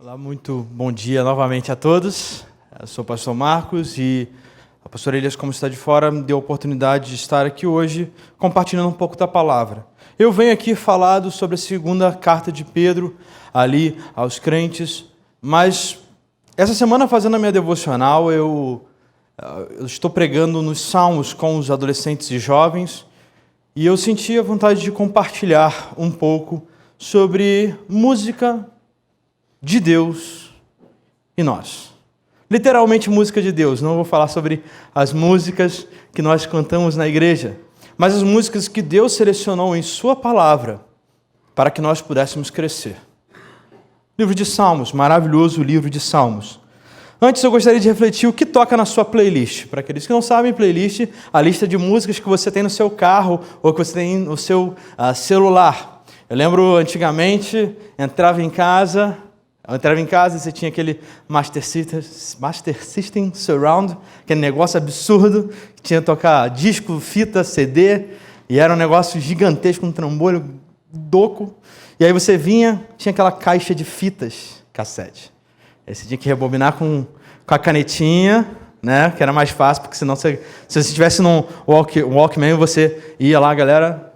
Olá, muito bom dia novamente a todos. Eu sou o pastor Marcos e a pastora Elias, como está de fora, me deu a oportunidade de estar aqui hoje compartilhando um pouco da palavra. Eu venho aqui falado sobre a segunda carta de Pedro, ali aos crentes, mas essa semana, fazendo a minha devocional, eu estou pregando nos Salmos com os adolescentes e jovens e eu senti a vontade de compartilhar um pouco sobre música de Deus e nós. Literalmente música de Deus. Não vou falar sobre as músicas que nós cantamos na igreja, mas as músicas que Deus selecionou em sua palavra para que nós pudéssemos crescer. Livro de Salmos, maravilhoso livro de Salmos. Antes eu gostaria de refletir o que toca na sua playlist. Para aqueles que não sabem, playlist, a lista de músicas que você tem no seu carro ou que você tem no seu celular. Eu lembro antigamente, entrava em casa e você tinha aquele Master System Surround, aquele negócio absurdo, que tinha que tocar disco, fita, CD, e era um negócio gigantesco, um trambolho doco. E aí você vinha, tinha aquela caixa de fitas, cassete. Aí você tinha que rebobinar com a canetinha, né, que era mais fácil, porque senão se você estivesse num Walkman, você ia lá, galera,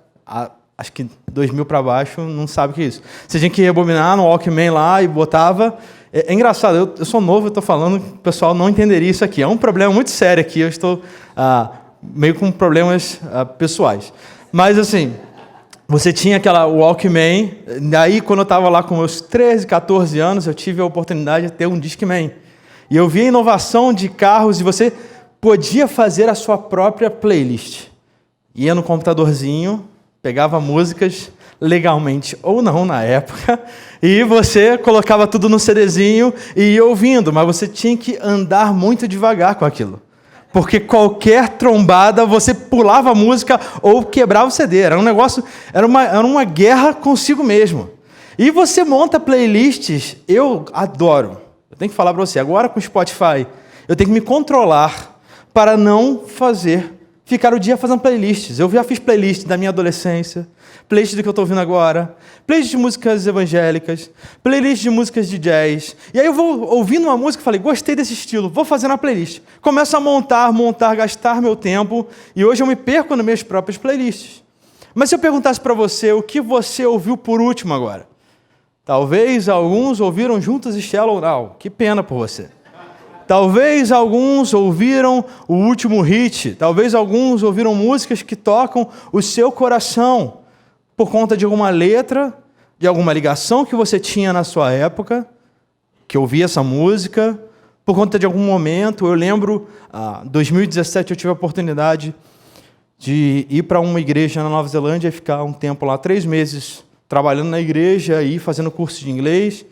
acho que 2000 para baixo, não sabe o que é isso. Você tinha que rebobinar no Walkman lá e botava. É engraçado, eu sou novo, eu estou falando que o pessoal não entenderia isso aqui. É um problema muito sério aqui, eu estou meio com problemas pessoais. Mas assim, você tinha aquela Walkman, daí quando eu estava lá com meus 13, 14 anos, eu tive a oportunidade de ter um Discman. E eu vi a inovação de carros e você podia fazer a sua própria playlist. Ia no computadorzinho, pegava músicas, legalmente ou não na época, e você colocava tudo no CDzinho e ia ouvindo, mas você tinha que andar muito devagar com aquilo. Porque qualquer trombada, você pulava a música ou quebrava o CD. Era um negócio, era uma guerra consigo mesmo. E você monta playlists, eu adoro. Eu tenho que falar para você, agora com o Spotify, eu tenho que me controlar para não ficar o dia fazendo playlists. Eu já fiz playlist da minha adolescência, playlist do que eu estou ouvindo agora, playlist de músicas evangélicas, playlist de músicas de jazz. E aí eu vou ouvindo uma música e falei, gostei desse estilo, vou fazer uma playlist. Começo a montar, gastar meu tempo, e hoje eu me perco nas minhas próprias playlists. Mas se eu perguntasse para você o que você ouviu por último agora? Talvez alguns ouviram Juntos e Shallow Now. Que pena por você. Talvez alguns ouviram o último hit, talvez alguns ouviram músicas que tocam o seu coração por conta de alguma letra, de alguma ligação que você tinha na sua época, que ouvia essa música, por conta de algum momento. Eu lembro, em 2017 eu tive a oportunidade de ir para uma igreja na Nova Zelândia e ficar um tempo lá, 3 meses, trabalhando na igreja e fazendo curso de inglês.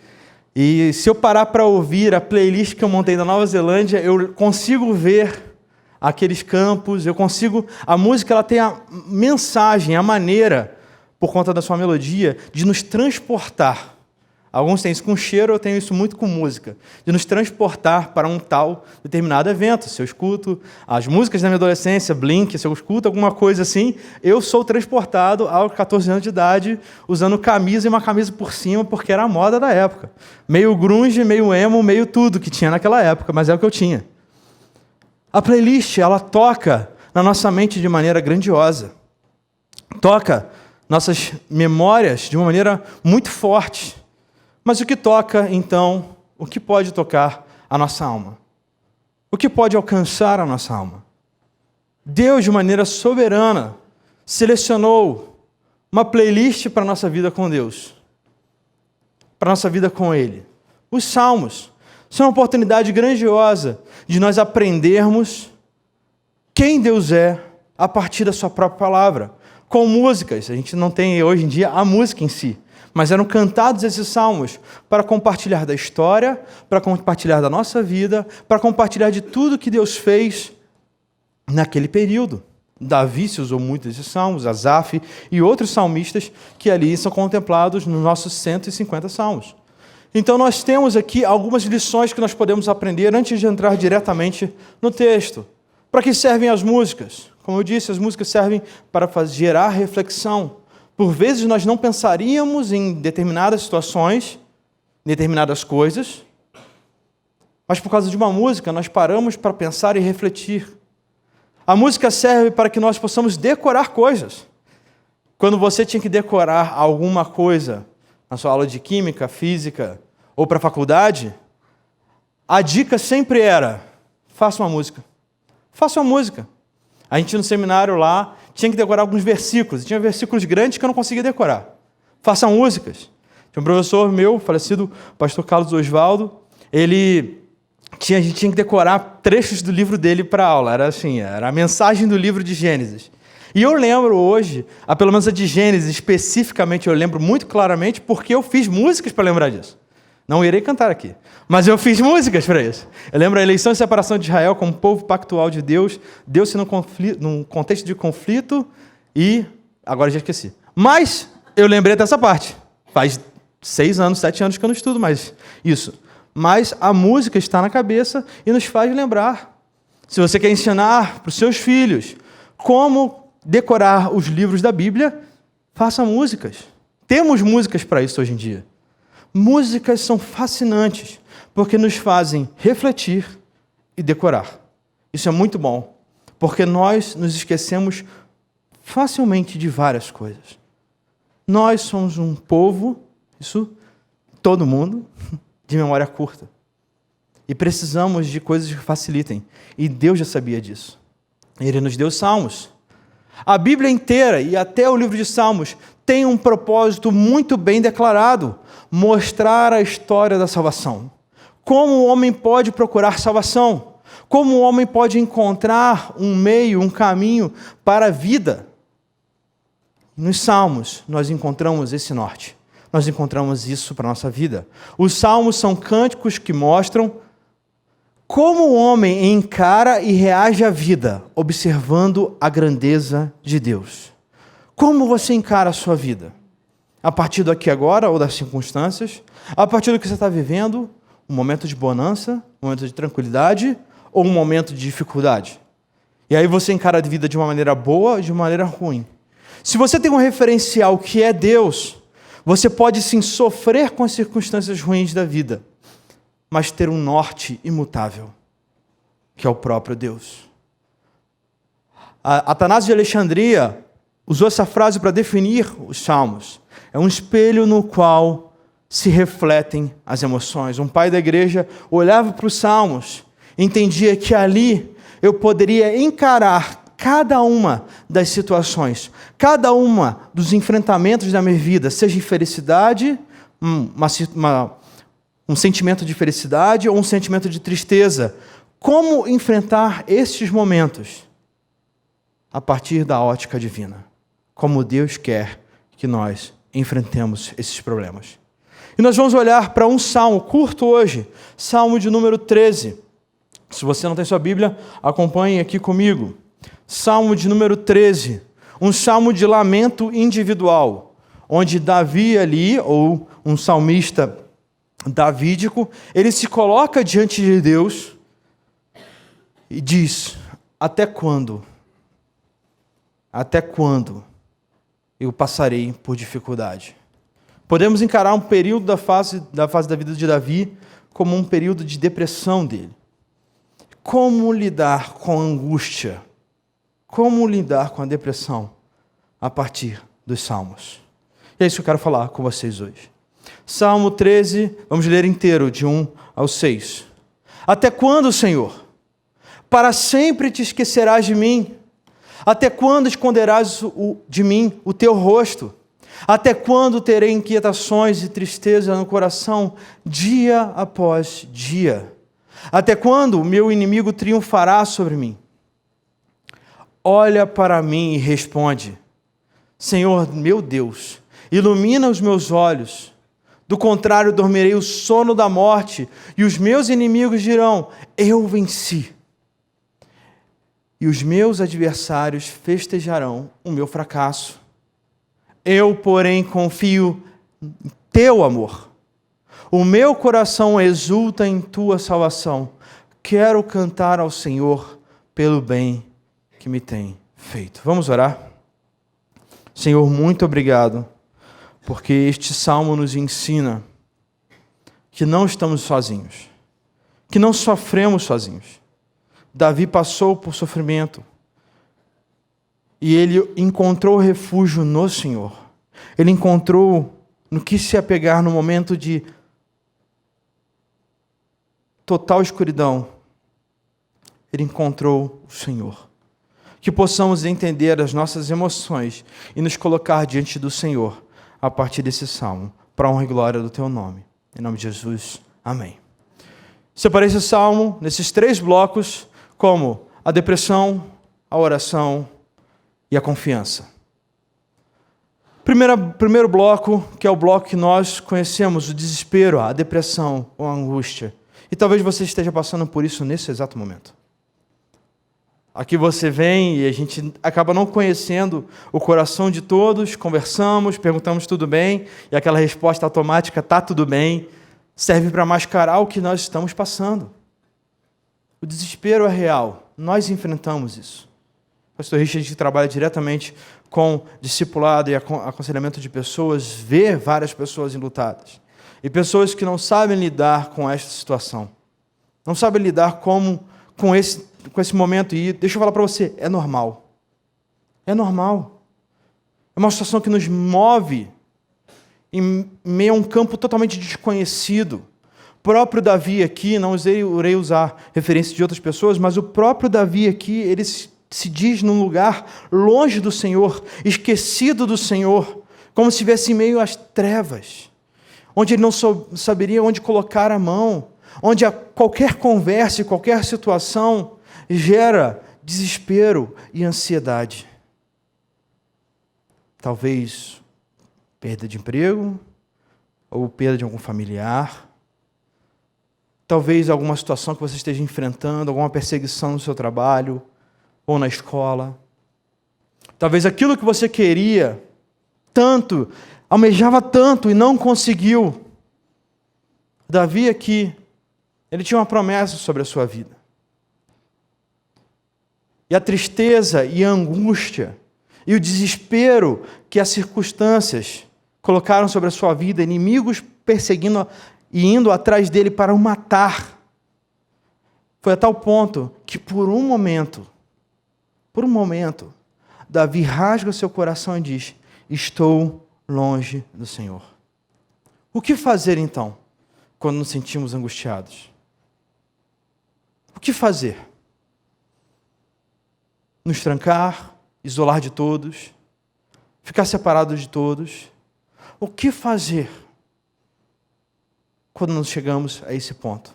E se eu parar para ouvir a playlist que eu montei da Nova Zelândia, eu consigo ver aqueles campos, a música ela tem a mensagem, a maneira, por conta da sua melodia, de nos transportar. Alguns têm isso com cheiro, eu tenho isso muito com música, de nos transportar para um tal determinado evento. Se eu escuto as músicas da minha adolescência, Blink, se eu escuto alguma coisa assim, eu sou transportado aos 14 anos de idade, usando camisa e uma camisa por cima, porque era a moda da época. Meio grunge, meio emo, meio tudo que tinha naquela época, mas é o que eu tinha. A playlist, ela toca na nossa mente de maneira grandiosa. Toca nossas memórias de uma maneira muito forte. Mas o que toca, então, o que pode tocar a nossa alma? O que pode alcançar a nossa alma? Deus, de maneira soberana, selecionou uma playlist para a nossa vida com Deus, para a nossa vida com Ele. Os Salmos são uma oportunidade grandiosa de nós aprendermos quem Deus é a partir da sua própria palavra. Com músicas, a gente não tem hoje em dia a música em si, mas eram cantados esses salmos para compartilhar da história, para compartilhar da nossa vida, para compartilhar de tudo que Deus fez naquele período. Davi se usou muito desses salmos, Asaf e outros salmistas que ali são contemplados nos nossos 150 salmos. Então nós temos aqui algumas lições que nós podemos aprender antes de entrar diretamente no texto. Para que servem as músicas? Como eu disse, as músicas servem para gerar reflexão. Por vezes nós não pensaríamos em determinadas situações determinadas coisas, mas por causa de uma música nós paramos para pensar e refletir. A música serve para que nós possamos decorar coisas. Quando você tinha que decorar alguma coisa na sua aula de química, física ou para a faculdade, a dica sempre era: faça uma música. Faça uma música. A gente no seminário lá tinha que decorar alguns versículos. Tinha versículos grandes que eu não conseguia decorar. Faça músicas. Tinha um professor meu, falecido, pastor Carlos Osvaldo, a gente tinha que decorar trechos do livro dele para a aula. Era assim, era a mensagem do livro de Gênesis. E eu lembro hoje, pelo menos a de Gênesis especificamente, eu lembro muito claramente porque eu fiz músicas para lembrar disso. Não irei cantar aqui, mas eu fiz músicas para isso. Eu lembro a eleição e separação de Israel como povo pactual de Deus, Deus num contexto de conflito e... agora já esqueci. Mas eu lembrei dessa parte. Faz 6 anos, 7 anos que eu não estudo mais isso. Mas a música está na cabeça e nos faz lembrar. Se você quer ensinar para os seus filhos como decorar os livros da Bíblia, faça músicas. Temos músicas para isso hoje em dia. Músicas são fascinantes, porque nos fazem refletir e decorar. Isso é muito bom, porque nós nos esquecemos facilmente de várias coisas. Nós somos um povo, isso todo mundo, de memória curta. E precisamos de coisas que facilitem. E Deus já sabia disso. Ele nos deu salmos. A Bíblia inteira, e até o livro de Salmos, tem um propósito muito bem declarado: mostrar a história da salvação. Como o homem pode procurar salvação? Como o homem pode encontrar um meio, um caminho para a vida? Nos Salmos, nós encontramos esse norte. Nós encontramos isso para a nossa vida. Os Salmos são cânticos que mostram como o homem encara e reage à vida, observando a grandeza de Deus. Como você encara a sua vida? A partir do aqui e agora, ou das circunstâncias? A partir do que você está vivendo? Um momento de bonança? Um momento de tranquilidade? Ou um momento de dificuldade? E aí você encara a vida de uma maneira boa ou de uma maneira ruim. Se você tem um referencial que é Deus, você pode sim sofrer com as circunstâncias ruins da vida, mas ter um norte imutável, que é o próprio Deus. Atanásio de Alexandria usou essa frase para definir os Salmos. É um espelho no qual se refletem as emoções. Um pai da igreja olhava para os Salmos, entendia que ali eu poderia encarar cada uma das situações, cada uma dos enfrentamentos da minha vida, seja infelicidade, um sentimento de felicidade ou um sentimento de tristeza. Como enfrentar estes momentos? A partir da ótica divina. Como Deus quer que nós enfrentemos esses problemas. E nós vamos olhar para um salmo curto hoje, Salmo de número 13. Se você não tem sua Bíblia, acompanhe aqui comigo. Salmo de número 13, um salmo de lamento individual, onde Davi ali, ou um salmista davídico, ele se coloca diante de Deus e diz: até quando? Até quando eu passarei por dificuldade? Podemos encarar um período da fase da vida de Davi como um período de depressão dele. Como lidar com a angústia? Como lidar com a depressão a partir dos Salmos? E é isso que eu quero falar com vocês hoje. Salmo 13, vamos ler inteiro, de 1 ao 6. Até quando, Senhor? Para sempre te esquecerás de mim? Até quando esconderás de mim o teu rosto? Até quando terei inquietações e tristeza no coração, dia após dia? Até quando o meu inimigo triunfará sobre mim? Olha para mim e responde: Senhor, meu Deus, ilumina os meus olhos. Do contrário, dormirei o sono da morte, e os meus inimigos dirão: eu venci. E os meus adversários festejarão o meu fracasso. Eu, porém, confio em teu amor. O meu coração exulta em tua salvação. Quero cantar ao Senhor pelo bem que me tem feito. Vamos orar? Senhor, muito obrigado, porque este salmo nos ensina que não estamos sozinhos, que não sofremos sozinhos. Davi passou por sofrimento e ele encontrou refúgio no Senhor. Ele encontrou no que se apegar no momento de total escuridão. Ele encontrou o Senhor. Que possamos entender as nossas emoções e nos colocar diante do Senhor a partir desse salmo, para a honra e glória do Teu nome. Em nome de Jesus, amém. Separei esse salmo nesses 3 blocos, como a depressão, a oração e a confiança. Primeiro bloco, que é o bloco que nós conhecemos, o desespero, a depressão ou a angústia. E talvez você esteja passando por isso nesse exato momento. Aqui você vem e a gente acaba não conhecendo o coração de todos, conversamos, perguntamos tudo bem, e aquela resposta automática, está tudo bem, serve para mascarar o que nós estamos passando. O desespero é real, nós enfrentamos isso. O pastor Richard, que trabalha diretamente com discipulado e aconselhamento de pessoas, vê várias pessoas enlutadas. E pessoas que não sabem lidar com esta situação. Não sabem lidar com esse momento. E deixa eu falar para você, é normal. É normal. É uma situação que nos move em meio a um campo totalmente desconhecido. O próprio Davi aqui, não irei usar referência de outras pessoas, mas o próprio Davi aqui, ele se diz num lugar longe do Senhor, esquecido do Senhor, como se estivesse em meio às trevas, onde ele não saberia onde colocar a mão, onde qualquer conversa e qualquer situação gera desespero e ansiedade. Talvez perda de emprego, ou perda de algum familiar, talvez alguma situação que você esteja enfrentando, alguma perseguição no seu trabalho ou na escola. Talvez aquilo que você queria tanto, almejava tanto e não conseguiu. Davi aqui, ele tinha uma promessa sobre a sua vida. E a tristeza e a angústia e o desespero que as circunstâncias colocaram sobre a sua vida, inimigos perseguindo e indo atrás dele para o matar, foi a tal ponto que por um momento, Davi rasga seu coração e diz: estou longe do Senhor. O que fazer então, quando nos sentimos angustiados? O que fazer? Nos trancar, isolar de todos, ficar separado de todos? O que fazer quando nós chegamos a esse ponto?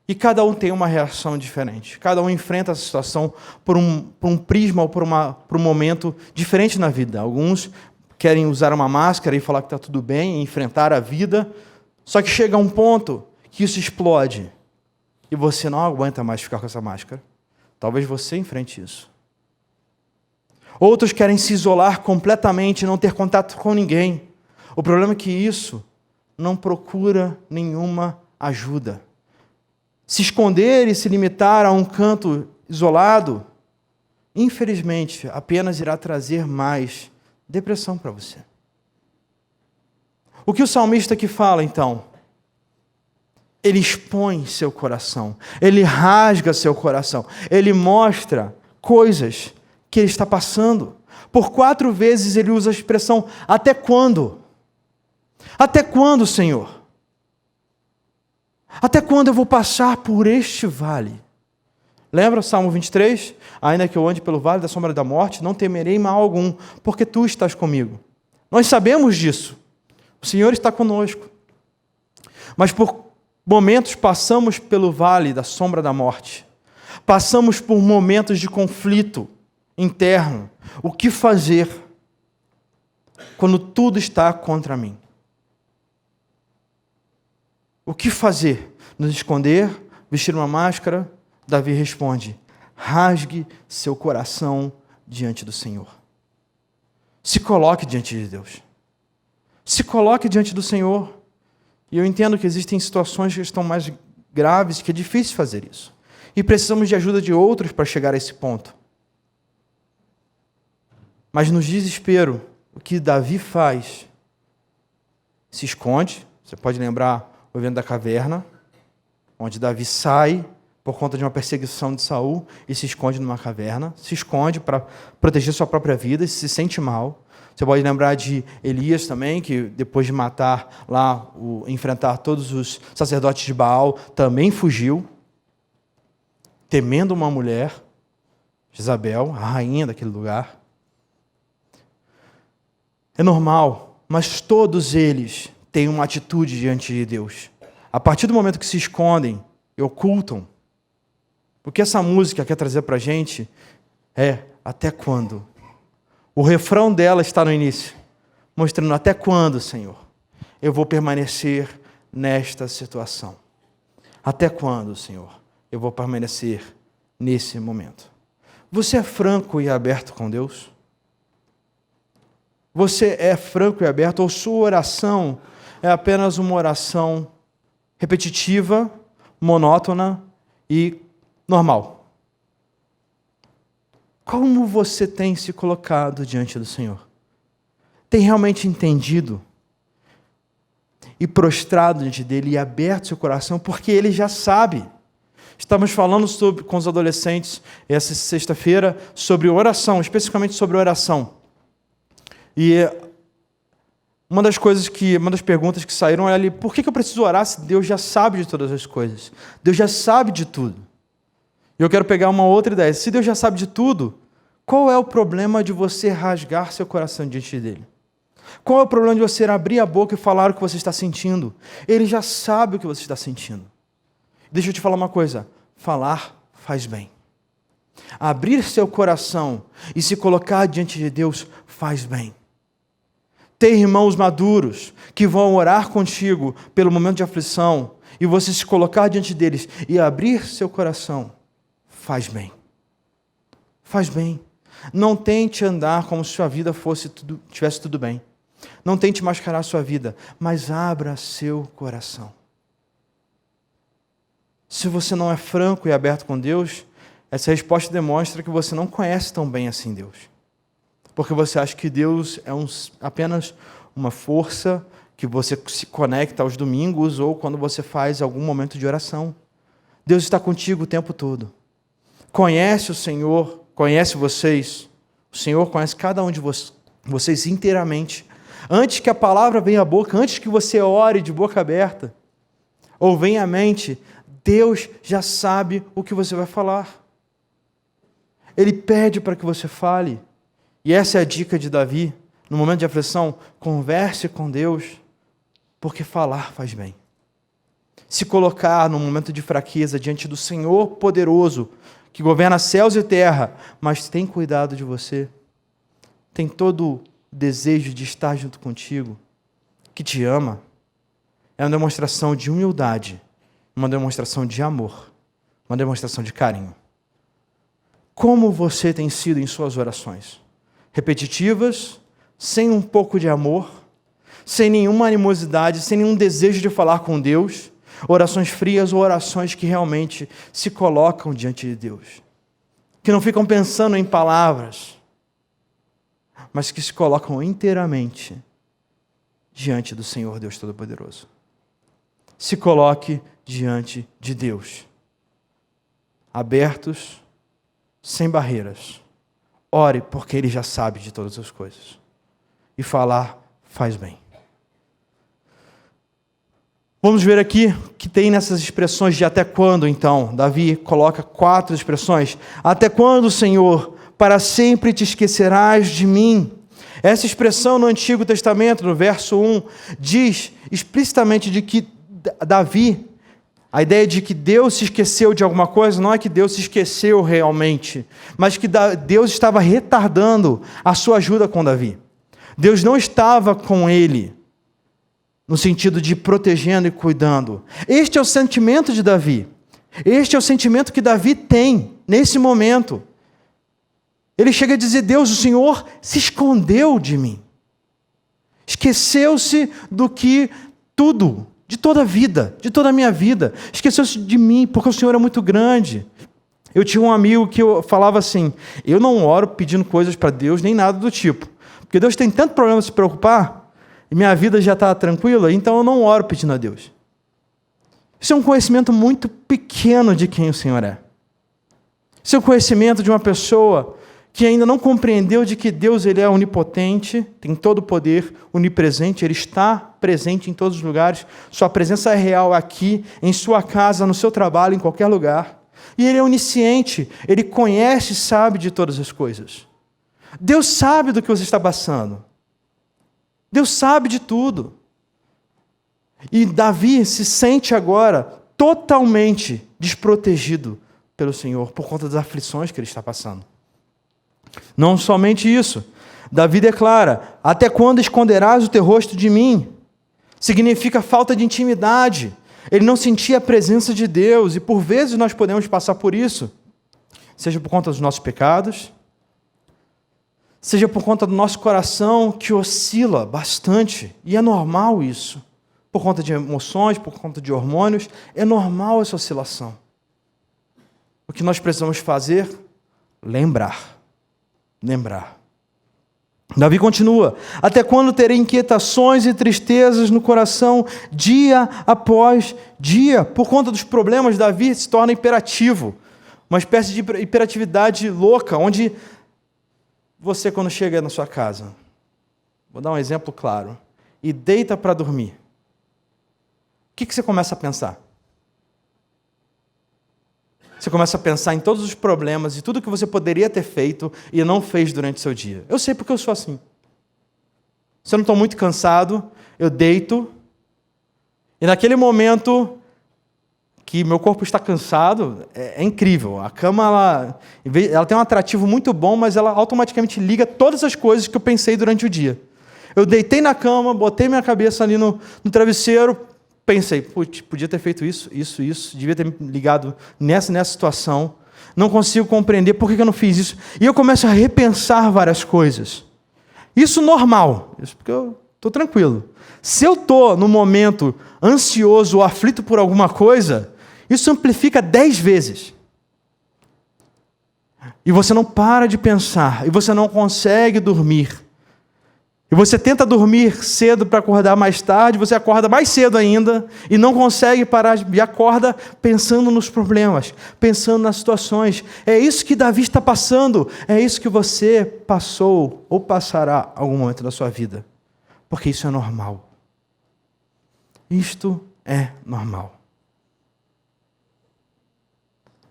E cada um tem uma reação diferente. Cada um enfrenta essa situação por um prisma ou por um momento diferente na vida. Alguns querem usar uma máscara e falar que está tudo bem, e enfrentar a vida. Só que chega a um ponto que isso explode. E você não aguenta mais ficar com essa máscara. Talvez você enfrente isso. Outros querem se isolar completamente, não ter contato com ninguém. O problema é que isso não procura nenhuma ajuda. Se esconder e se limitar a um canto isolado, infelizmente, apenas irá trazer mais depressão para você. O que o salmista aqui fala, então? Ele expõe seu coração, ele rasga seu coração, ele mostra coisas que ele está passando. Por 4 vezes ele usa a expressão: até quando? Até quando, Senhor? Até quando eu vou passar por este vale? Lembra o Salmo 23? Ainda que eu ande pelo vale da sombra da morte, não temerei mal algum, porque tu estás comigo. Nós sabemos disso. O Senhor está conosco. Mas por momentos passamos pelo vale da sombra da morte. Passamos por momentos de conflito interno. O que fazer quando tudo está contra mim? O que fazer? Nos esconder? Vestir uma máscara? Davi responde: rasgue seu coração diante do Senhor. Se coloque diante de Deus. Se coloque diante do Senhor. E eu entendo que existem situações que estão mais graves, que é difícil fazer isso. E precisamos de ajuda de outros para chegar a esse ponto. Mas no desespero, o que Davi faz? Se esconde. Você pode lembrar o evento da caverna, onde Davi sai por conta de uma perseguição de Saul e se esconde numa caverna, se esconde para proteger sua própria vida e se sente mal. Você pode lembrar de Elias também, que depois de matar lá, enfrentar todos os sacerdotes de Baal, também fugiu, temendo uma mulher, Jezabel, a rainha daquele lugar. É normal, mas todos eles têm uma atitude diante de Deus. A partir do momento que se escondem e ocultam, o que essa música quer trazer para a gente é até quando? O refrão dela está no início, mostrando até quando, Senhor, eu vou permanecer nesta situação. Até quando, Senhor, eu vou permanecer nesse momento. Você é franco e aberto com Deus? Você é franco e aberto ou sua oração é apenas uma oração repetitiva, monótona e normal? Como você tem se colocado diante do Senhor? Tem realmente entendido e prostrado diante dele e aberto seu coração, porque ele já sabe. Estamos falando com os adolescentes essa sexta-feira sobre oração, especificamente sobre oração. E uma das perguntas que saíram é ali, por que eu preciso orar se Deus já sabe de todas as coisas? Deus já sabe de tudo. E eu quero pegar uma outra ideia. Se Deus já sabe de tudo, qual é o problema de você rasgar seu coração diante dele? Qual é o problema de você abrir a boca e falar o que você está sentindo? Ele já sabe o que você está sentindo. Deixa eu te falar uma coisa. Falar faz bem. Abrir seu coração e se colocar diante de Deus faz bem. Ter irmãos maduros que vão orar contigo pelo momento de aflição e você se colocar diante deles e abrir seu coração faz bem. Faz bem. Não tente andar como se sua vida tivesse tudo bem. Não tente mascarar sua vida, mas abra seu coração. Se você não é franco e aberto com Deus, essa resposta demonstra que você não conhece tão bem assim Deus. Porque você acha que Deus é apenas uma força que você se conecta aos domingos ou quando você faz algum momento de oração. Deus está contigo o tempo todo. Conhece o Senhor, conhece vocês. O Senhor conhece cada um de vocês inteiramente. Antes que a palavra venha à boca, antes que você ore de boca aberta, ou venha à mente, Deus já sabe o que você vai falar. Ele pede para que você fale. E essa é a dica de Davi. No momento de aflição, converse com Deus, porque falar faz bem. Se colocar no momento de fraqueza diante do Senhor poderoso, que governa céus e terra, mas tem cuidado de você, tem todo o desejo de estar junto contigo, que te ama, é uma demonstração de humildade, uma demonstração de amor, uma demonstração de carinho. Como você tem sido em suas orações? Repetitivas, sem um pouco de amor, sem nenhuma animosidade, sem nenhum desejo de falar com Deus, orações frias ou orações que realmente se colocam diante de Deus, que não ficam pensando em palavras, mas que se colocam inteiramente diante do Senhor Deus Todo-Poderoso. Se coloque diante de Deus, abertos, sem barreiras. Ore, porque Ele já sabe de todas as coisas. E falar faz bem. Vamos ver aqui que tem nessas expressões de até quando, então. Davi coloca 4 expressões. Até quando, Senhor, para sempre te esquecerás de mim? Essa expressão no Antigo Testamento, no verso 1, diz explicitamente de que Davi, a ideia de que Deus se esqueceu de alguma coisa, não é que Deus se esqueceu realmente, mas que Deus estava retardando a sua ajuda com Davi. Deus não estava com ele, no sentido de protegendo e cuidando. Este é o sentimento de Davi. Este é o sentimento que Davi tem nesse momento. Ele chega a dizer, Deus, o Senhor se escondeu de mim. Esqueceu-se do que tudo, de toda a vida, de toda a minha vida. Esqueceu-se de mim, porque o Senhor é muito grande. Eu tinha um amigo que eu falava assim, eu não oro pedindo coisas para Deus, nem nada do tipo. Porque Deus tem tanto problema de se preocupar, e minha vida já está tranquila, então eu não oro pedindo a Deus. Isso é um conhecimento muito pequeno de quem o Senhor é. Isso é um conhecimento de uma pessoa que ainda não compreendeu de que Deus ele é onipotente, tem todo o poder, onipresente, Ele está presente em todos os lugares, sua presença é real aqui, em sua casa, no seu trabalho, em qualquer lugar. E Ele é onisciente, Ele conhece e sabe de todas as coisas. Deus sabe do que você está passando. Deus sabe de tudo. E Davi se sente agora totalmente desprotegido pelo Senhor, por conta das aflições que ele está passando. Não somente isso, Davi declara: até quando esconderás o teu rosto de mim? Significa falta de intimidade. Ele não sentia a presença de Deus, e por vezes nós podemos passar por isso, seja por conta dos nossos pecados, seja por conta do nosso coração que oscila bastante, e é normal isso, por conta de emoções, por conta de hormônios, é normal essa oscilação. O que nós precisamos fazer? Lembrar. Davi continua: até quando terei inquietações e tristezas no coração, dia após dia? Por conta dos problemas, Davi se torna imperativo, uma espécie de hiperatividade louca, onde você, quando chega na sua casa, vou dar um exemplo claro, e deita para dormir, o que você começa a pensar? Você começa a pensar em todos os problemas e tudo que você poderia ter feito e não fez durante o seu dia. Eu sei porque eu sou assim. Se eu não estou muito cansado, eu deito, e naquele momento que meu corpo está cansado, é incrível. A cama, ela tem um atrativo muito bom, mas ela automaticamente liga todas as coisas que eu pensei durante o dia. Eu deitei na cama, botei minha cabeça ali no travesseiro, pensei: putz, podia ter feito isso, devia ter me ligado nessa situação, não consigo compreender por que eu não fiz isso. E eu começo a repensar várias coisas. Isso normal, isso porque eu estou tranquilo. Se eu estou no momento ansioso ou aflito por alguma coisa, isso amplifica 10 vezes. E você não para de pensar, e você não consegue dormir. E você tenta dormir cedo para acordar mais tarde, você acorda mais cedo ainda e não consegue parar, e acorda pensando nos problemas, pensando nas situações. É isso que Davi está passando, é isso que você passou ou passará em algum momento da sua vida, porque isso é normal. Isto é normal.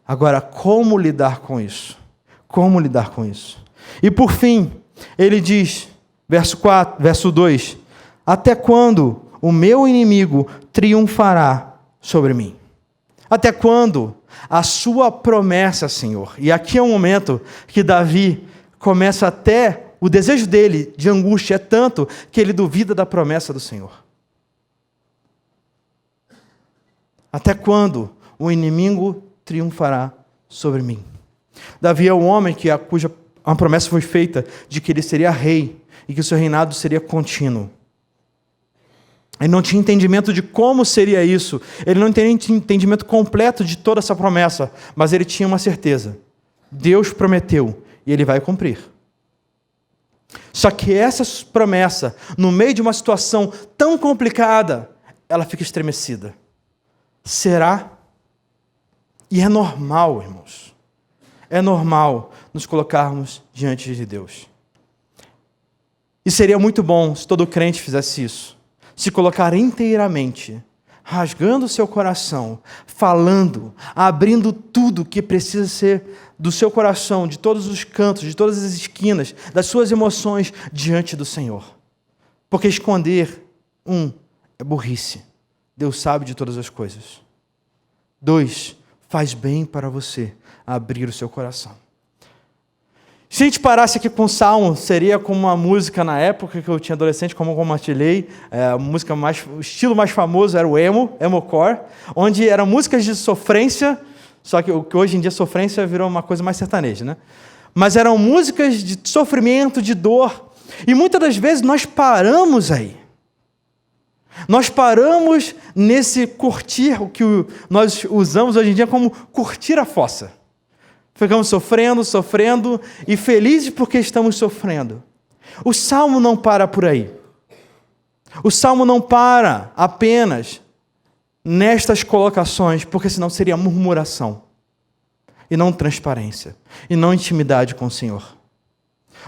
Agora, como lidar com isso? Como lidar com isso? E por fim, ele diz... Verso 2, até quando o meu inimigo triunfará sobre mim? Até quando a sua promessa, Senhor? E aqui é um momento que Davi começa até, o desejo dele de angústia é tanto que ele duvida da promessa do Senhor. Até quando o inimigo triunfará sobre mim? Davi é o homem cuja a promessa foi feita de que ele seria rei, e que o seu reinado seria contínuo. Ele não tinha entendimento de como seria isso, ele não tinha entendimento completo de toda essa promessa, mas ele tinha uma certeza: Deus prometeu e Ele vai cumprir. Só que essa promessa, no meio de uma situação tão complicada, ela fica estremecida. Será? E é normal, irmãos, é normal nos colocarmos diante de Deus. E seria muito bom se todo crente fizesse isso. Se colocar inteiramente, rasgando o seu coração, falando, abrindo tudo que precisa ser do seu coração, de todos os cantos, de todas as esquinas, das suas emoções diante do Senhor. Porque esconder, é burrice. Deus sabe de todas as coisas. 2, faz bem para você abrir o seu coração. Se a gente parasse aqui com o Salmo, seria como uma música na época que eu tinha adolescente, como eu compartilhei, o estilo mais famoso era o emo-core, onde eram músicas de sofrência, só que hoje em dia sofrência virou uma coisa mais sertaneja, né? Mas eram músicas de sofrimento, de dor, e muitas das vezes nós paramos aí. Nós paramos nesse curtir, o que nós usamos hoje em dia como curtir a fossa. Ficamos sofrendo e felizes porque estamos sofrendo. O Salmo não para por aí. O Salmo não para apenas nestas colocações, porque senão seria murmuração, e não transparência, e não intimidade com o Senhor.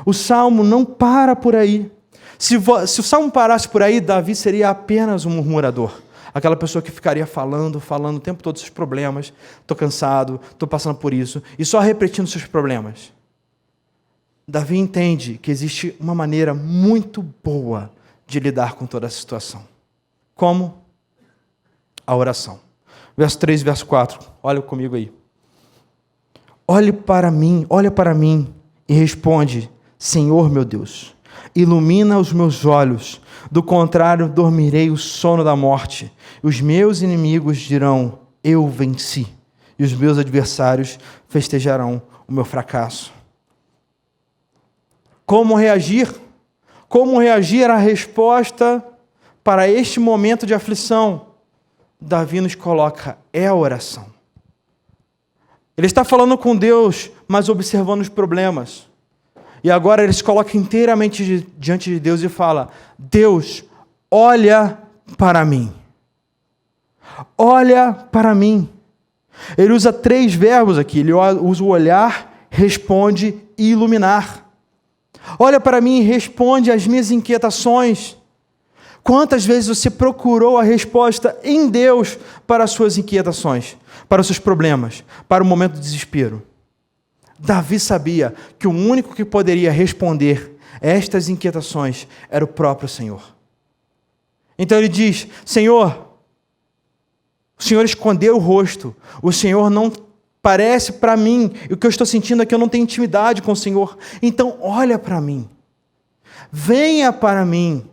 O Salmo não para por aí. Se o Salmo parasse por aí, Davi seria apenas um murmurador. Aquela pessoa que ficaria falando o tempo todo seus problemas. Estou cansado, estou passando por isso. E só repetindo seus problemas. Davi entende que existe uma maneira muito boa de lidar com toda a situação. Como? A oração. Verso 3 e verso 4. Olha comigo aí. Olha para mim e responde: Senhor meu Deus, ilumina os meus olhos, do contrário dormirei o sono da morte. Os meus inimigos dirão: eu venci, e os meus adversários festejarão o meu fracasso. Como reagir? Como reagir à resposta para este momento de aflição? Davi nos coloca, é a oração. Ele está falando com Deus, mas observando os problemas. E agora ele se coloca inteiramente diante de Deus e fala: Deus, olha para mim. Olha para mim. Ele usa 3 verbos aqui. Ele usa o olhar, responde e iluminar. Olha para mim e responde às minhas inquietações. Quantas vezes você procurou a resposta em Deus para as suas inquietações, para os seus problemas, para o momento de desespero? Davi sabia que o único que poderia responder a estas inquietações era o próprio Senhor. Então ele diz: Senhor, o Senhor escondeu o rosto, o Senhor não parece para mim, e o que eu estou sentindo é que eu não tenho intimidade com o Senhor. Então olha para mim, venha para mim,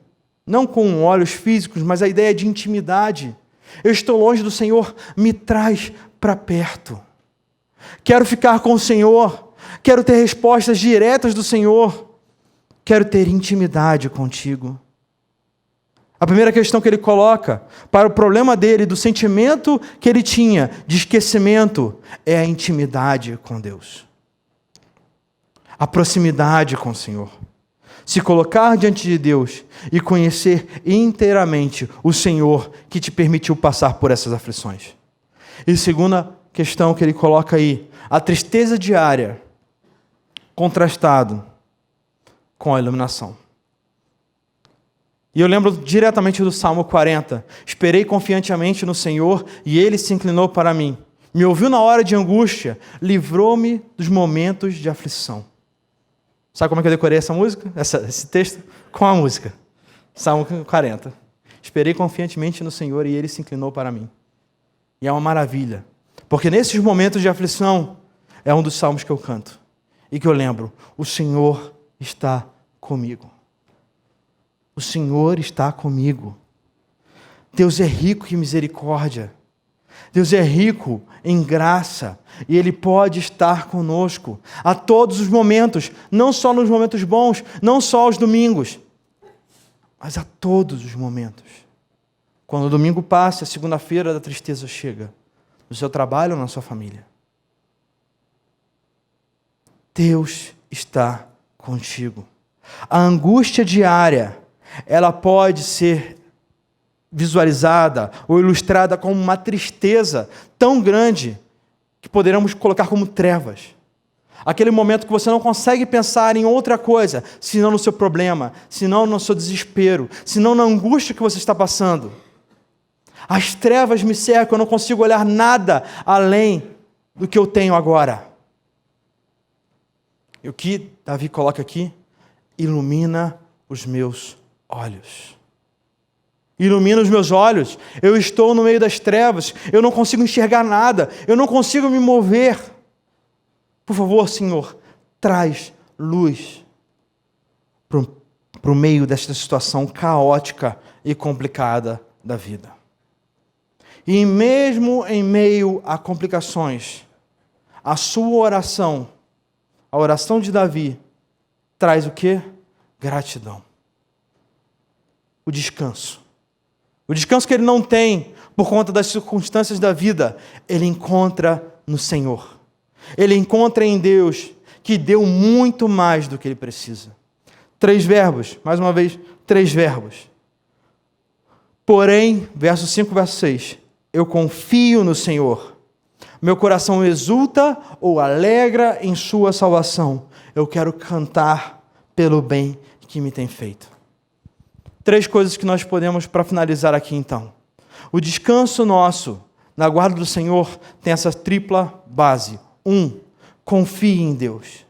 não com olhos físicos, mas a ideia de intimidade. Eu estou longe do Senhor, me traz para perto. Quero ficar com o Senhor, quero ter respostas diretas do Senhor, quero ter intimidade contigo. A primeira questão que ele coloca para o problema dele, do sentimento que ele tinha de esquecimento, é a intimidade com Deus. A proximidade com o Senhor. Se colocar diante de Deus e conhecer inteiramente o Senhor que te permitiu passar por essas aflições. E segunda questão que ele coloca aí, a tristeza diária, contrastado com a iluminação. E eu lembro diretamente do Salmo 40. Esperei confiantemente no Senhor e Ele se inclinou para mim. Me ouviu na hora de angústia, livrou-me dos momentos de aflição. Sabe como é que eu decorei essa música? Esse texto? Com a música. Salmo 40. Esperei confiantemente no Senhor e Ele se inclinou para mim. E é uma maravilha. Porque nesses momentos de aflição, é um dos salmos que eu canto. E que eu lembro, o Senhor está comigo. O Senhor está comigo. Deus é rico em misericórdia. Deus é rico em graça. E Ele pode estar conosco a todos os momentos. Não só nos momentos bons, não só aos domingos, mas a todos os momentos. Quando o domingo passa, a segunda-feira da tristeza chega. No seu trabalho ou na sua família. Deus está contigo. A angústia diária, ela pode ser visualizada ou ilustrada como uma tristeza tão grande que poderemos colocar como trevas. Aquele momento que você não consegue pensar em outra coisa, senão no seu problema, senão no seu desespero, senão na angústia que você está passando. As trevas me cercam, eu não consigo olhar nada além do que eu tenho agora. E o que Davi coloca aqui? Ilumina os meus olhos. Ilumina os meus olhos. Eu estou no meio das trevas, eu não consigo enxergar nada, eu não consigo me mover. Por favor, Senhor, traz luz para o meio desta situação caótica e complicada da vida. E mesmo em meio a complicações, a sua oração, a oração de Davi, traz o quê? Gratidão. O descanso. O descanso que ele não tem por conta das circunstâncias da vida, ele encontra no Senhor. Ele encontra em Deus, que deu muito mais do que ele precisa. 3 verbos, mais uma vez, 3 verbos. Porém, verso 5, verso 6, eu confio no Senhor. Meu coração exulta ou alegra em sua salvação. Eu quero cantar pelo bem que me tem feito. 3 coisas que nós podemos para finalizar aqui então. O descanso nosso na guarda do Senhor tem essa tripla base. 1, confie em Deus.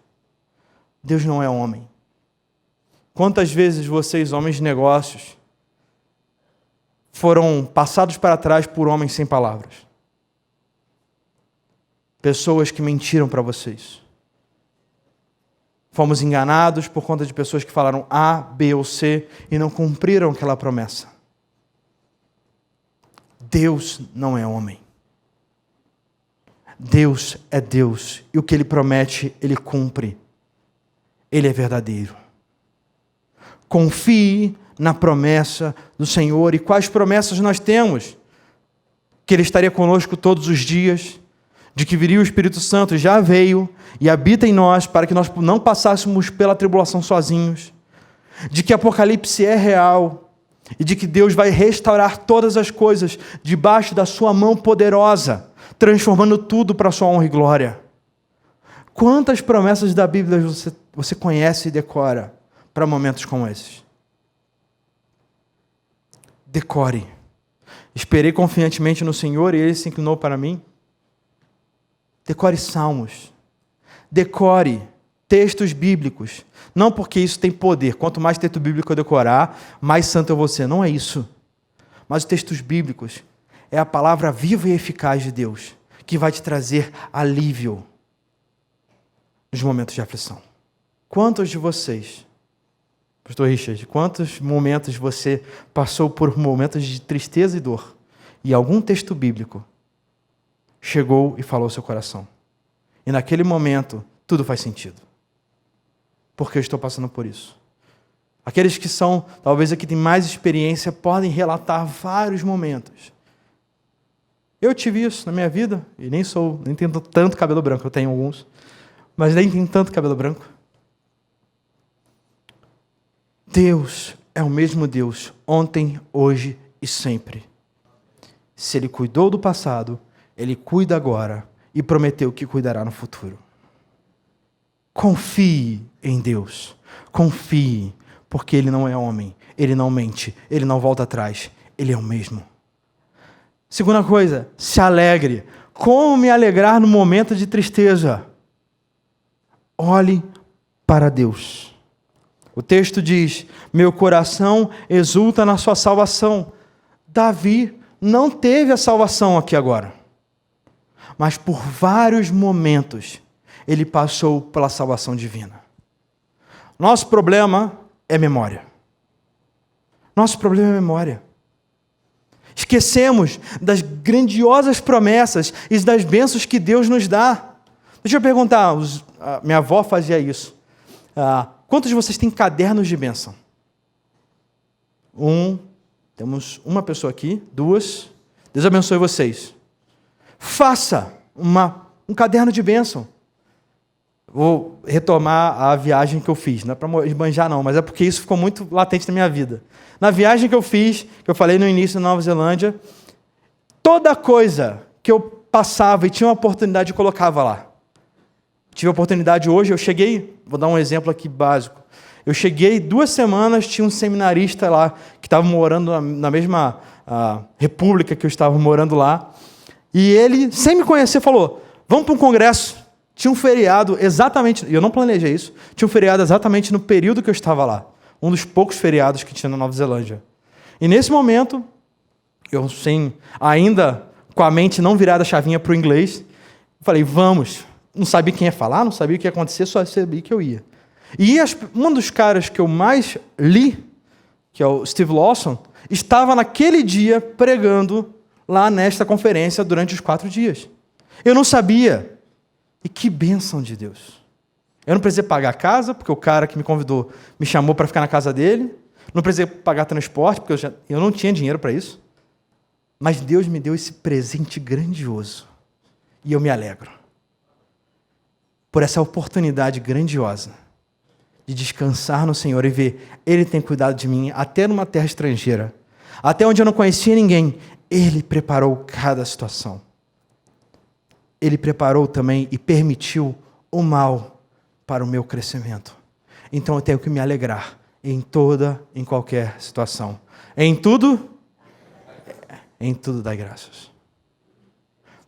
Deus não é homem. Quantas vezes vocês, homens de negócios, foram passados para trás por homens sem palavras? Pessoas que mentiram para vocês. Fomos enganados por conta de pessoas que falaram A, B ou C e não cumpriram aquela promessa. Deus não é homem. Deus é Deus. E o que Ele promete, Ele cumpre. Ele é verdadeiro. Confie na promessa do Senhor. E quais promessas nós temos? Que Ele estaria conosco todos os dias, de que viria o Espírito Santo, já veio e habita em nós, para que nós não passássemos pela tribulação sozinhos, de que Apocalipse é real, e de que Deus vai restaurar todas as coisas debaixo da sua mão poderosa, transformando tudo para a sua honra e glória. Quantas promessas da Bíblia você conhece e decora para momentos como esses? Decore. Esperei confiantemente no Senhor e Ele se inclinou para mim. Decore salmos. Decore textos bíblicos. Não porque isso tem poder. Quanto mais texto bíblico eu decorar, mais santo eu vou ser. Não é isso. Mas os textos bíblicos é a palavra viva e eficaz de Deus, que vai te trazer alívio nos momentos de aflição. Quantos de vocês, Pastor Richard, quantos momentos você passou por momentos de tristeza e dor, e algum texto bíblico chegou e falou ao seu coração? E naquele momento, tudo faz sentido. Porque eu estou passando por isso. Aqueles que são, talvez aqui têm mais experiência, podem relatar vários momentos. Eu tive isso na minha vida, e nem tenho tanto cabelo branco, eu tenho alguns, mas nem tenho tanto cabelo branco. Deus é o mesmo Deus, ontem, hoje e sempre. Se Ele cuidou do passado, Ele cuida agora e prometeu que cuidará no futuro. Confie em Deus. Confie, porque Ele não é homem, Ele não mente, Ele não volta atrás, Ele é o mesmo. Segunda coisa, se alegre. Como me alegrar no momento de tristeza? Olhe para Deus. O texto diz: meu coração exulta na sua salvação. Davi não teve a salvação aqui agora, mas por vários momentos ele passou pela salvação divina. Nosso problema é memória. Nosso problema é memória. Esquecemos das grandiosas promessas e das bênçãos que Deus nos dá. Deixa eu perguntar, minha avó fazia isso. Quantos de vocês têm cadernos de bênção? Temos uma pessoa aqui, 2. Deus abençoe vocês. Faça um caderno de bênção. Vou retomar a viagem que eu fiz. Não é para esbanjar não, mas é porque isso ficou muito latente na minha vida. Na viagem que eu fiz, que eu falei no início na Nova Zelândia, toda coisa que eu passava e tinha uma oportunidade, eu colocava lá. Tive a oportunidade hoje, eu cheguei, vou dar um exemplo aqui básico. Eu cheguei 2 semanas, tinha um seminarista lá, que estava morando na mesma república que eu estava morando lá, e ele, sem me conhecer, falou: vamos para um congresso. Tinha um feriado exatamente, e eu não planejei isso, tinha um feriado exatamente no período que eu estava lá. Um dos poucos feriados que tinha na Nova Zelândia. E nesse momento, eu ainda com a mente não virada a chavinha para o inglês, falei, vamos. Não sabia quem ia falar, não sabia o que ia acontecer, só sabia que eu ia. E um dos caras que eu mais li, que é o Steve Lawson, estava naquele dia pregando lá nesta conferência durante os 4 dias. Eu não sabia. E que bênção de Deus. Eu não precisei pagar a casa, porque o cara que me convidou me chamou para ficar na casa dele. Não precisei pagar transporte, porque eu não tinha dinheiro para isso. Mas Deus me deu esse presente grandioso. E eu me alegro por essa oportunidade grandiosa de descansar no Senhor e ver Ele tem cuidado de mim, até numa terra estrangeira. Até onde eu não conhecia ninguém, Ele preparou cada situação. Ele preparou também e permitiu o mal para o meu crescimento. Então eu tenho que me alegrar em qualquer situação. Em tudo dai graças.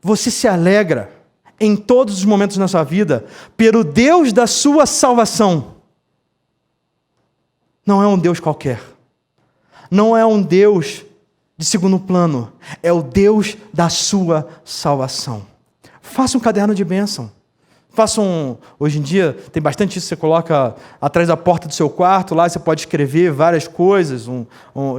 Você se alegra em todos os momentos da sua vida pelo Deus da sua salvação. Não é um Deus qualquer. Não é um Deus de segundo plano. É o Deus da sua salvação. Faça um caderno de bênção. Hoje em dia, tem bastante isso, você coloca atrás da porta do seu quarto, lá você pode escrever várias coisas,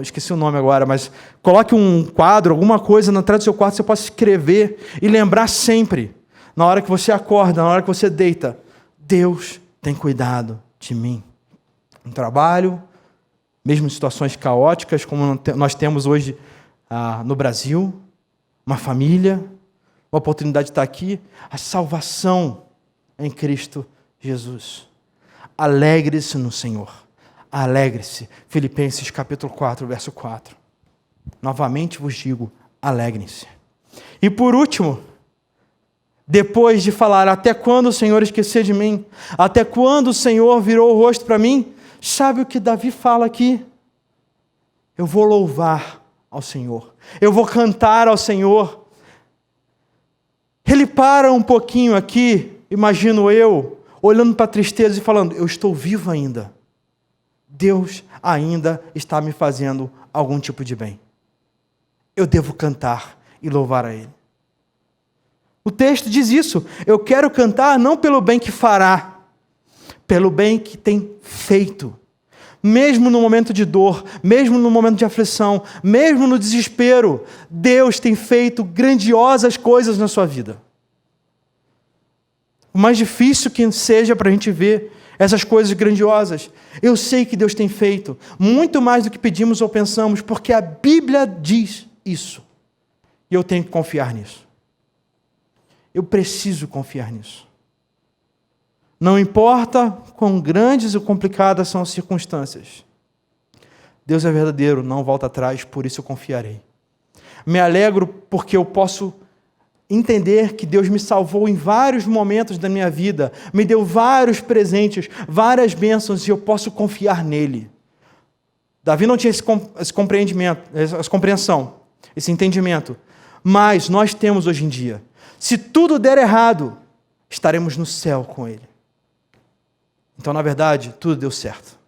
esqueci o nome agora, mas coloque um quadro, alguma coisa atrás do seu quarto, você pode escrever e lembrar sempre, na hora que você acorda, na hora que você deita, Deus tem cuidado de mim. No trabalho, mesmo em situações caóticas, como nós temos hoje no Brasil, uma família, uma oportunidade de estar aqui, a salvação em Cristo Jesus. Alegre-se no Senhor. Alegre-se. Filipenses capítulo 4, verso 4. Novamente vos digo, alegrem-se. E por último, depois de falar, até quando o Senhor esquecer de mim? Até quando o Senhor virou o rosto para mim? Sabe o que Davi fala aqui? Eu vou louvar ao Senhor. Eu vou cantar ao Senhor. Ele para um pouquinho aqui, imagino eu, olhando para a tristeza e falando, eu estou vivo ainda. Deus ainda está me fazendo algum tipo de bem. Eu devo cantar e louvar a Ele. O texto diz isso. Eu quero cantar não pelo bem que fará, pelo bem que tem feito. Mesmo no momento de dor, mesmo no momento de aflição, mesmo no desespero, Deus tem feito grandiosas coisas na sua vida. O mais difícil que seja para a gente ver essas coisas grandiosas, eu sei que Deus tem feito muito mais do que pedimos ou pensamos, porque a Bíblia diz isso. E eu tenho que confiar nisso. Eu preciso confiar nisso. Não importa quão grandes ou complicadas são as circunstâncias. Deus é verdadeiro, não volta atrás, por isso eu confiarei. Me alegro porque eu posso entender que Deus me salvou em vários momentos da minha vida, me deu vários presentes, várias bênçãos, e eu posso confiar nele. Davi não tinha esse compreendimento, essa compreensão, esse entendimento, mas nós temos hoje em dia. Se tudo der errado, estaremos no céu com ele. Então, na verdade, tudo deu certo.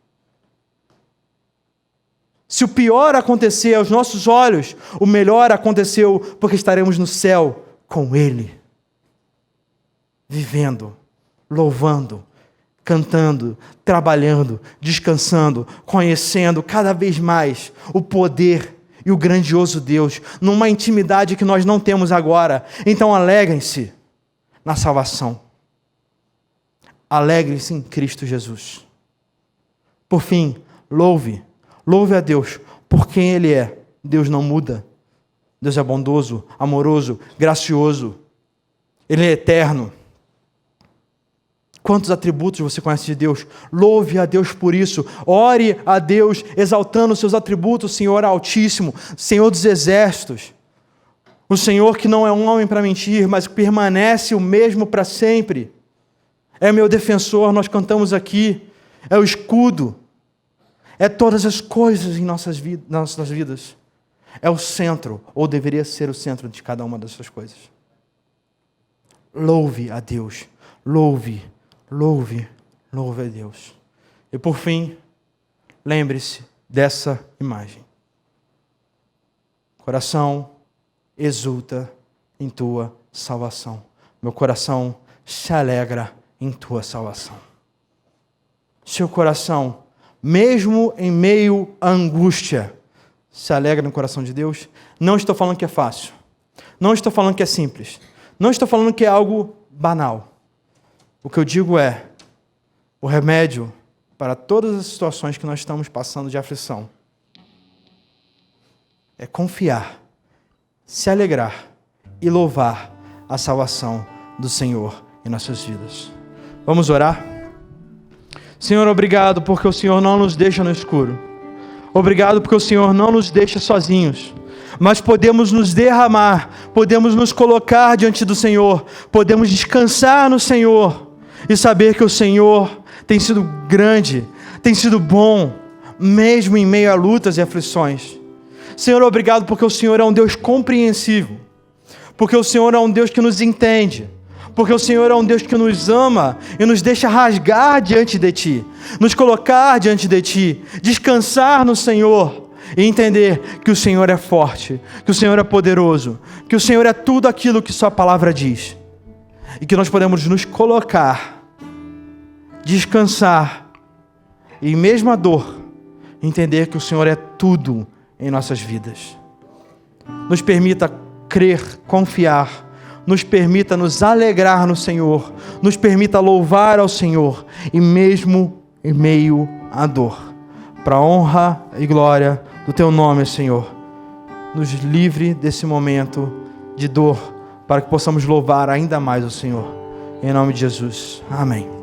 Se o pior acontecer aos nossos olhos, o melhor aconteceu porque estaremos no céu com Ele, vivendo, louvando, cantando, trabalhando, descansando, conhecendo cada vez mais o poder e o grandioso Deus, numa intimidade que nós não temos agora. Então alegrem-se na salvação. Alegrem-se em Cristo Jesus. Por fim, louve a Deus por quem Ele é. Deus não muda. Deus é bondoso, amoroso, gracioso. Ele é eterno. Quantos atributos você conhece de Deus? Louve a Deus por isso. Ore a Deus, exaltando os seus atributos, Senhor Altíssimo, Senhor dos Exércitos. O Senhor que não é um homem para mentir, mas permanece o mesmo para sempre. É meu defensor, nós cantamos aqui. É o escudo. É todas as coisas em nossas vidas. É o centro, ou deveria ser o centro de cada uma dessas coisas. Louve a Deus. Louve a Deus. E por fim, lembre-se dessa imagem. Coração exulta em tua salvação. Meu coração se alegra em tua salvação. Seu coração, mesmo em meio à angústia, se alegra no coração de Deus. Não estou falando que é fácil. Não estou falando que é simples. Não estou falando que é algo banal. O que eu digo é o remédio para todas as situações que nós estamos passando de aflição. É confiar, se alegrar e louvar a salvação do Senhor em nossas vidas. Vamos orar? Senhor, obrigado porque o Senhor não nos deixa no escuro. Obrigado porque o Senhor não nos deixa sozinhos, mas podemos nos derramar, podemos nos colocar diante do Senhor, podemos descansar no Senhor e saber que o Senhor tem sido grande, tem sido bom, mesmo em meio a lutas e aflições. Senhor, obrigado porque o Senhor é um Deus compreensivo, porque o Senhor é um Deus que nos entende, porque o Senhor é um Deus que nos ama e nos deixa rasgar diante de Ti, nos colocar diante de Ti, descansar no Senhor e entender que o Senhor é forte, que o Senhor é poderoso, que o Senhor é tudo aquilo que Sua palavra diz e que nós podemos nos colocar, descansar e mesmo a dor, entender que o Senhor é tudo em nossas vidas. Nos permita crer, confiar, nos permita nos alegrar no Senhor, nos permita louvar ao Senhor, e mesmo em meio à dor, para a honra e glória do Teu nome, Senhor, nos livre desse momento de dor, para que possamos louvar ainda mais o Senhor, em nome de Jesus, amém.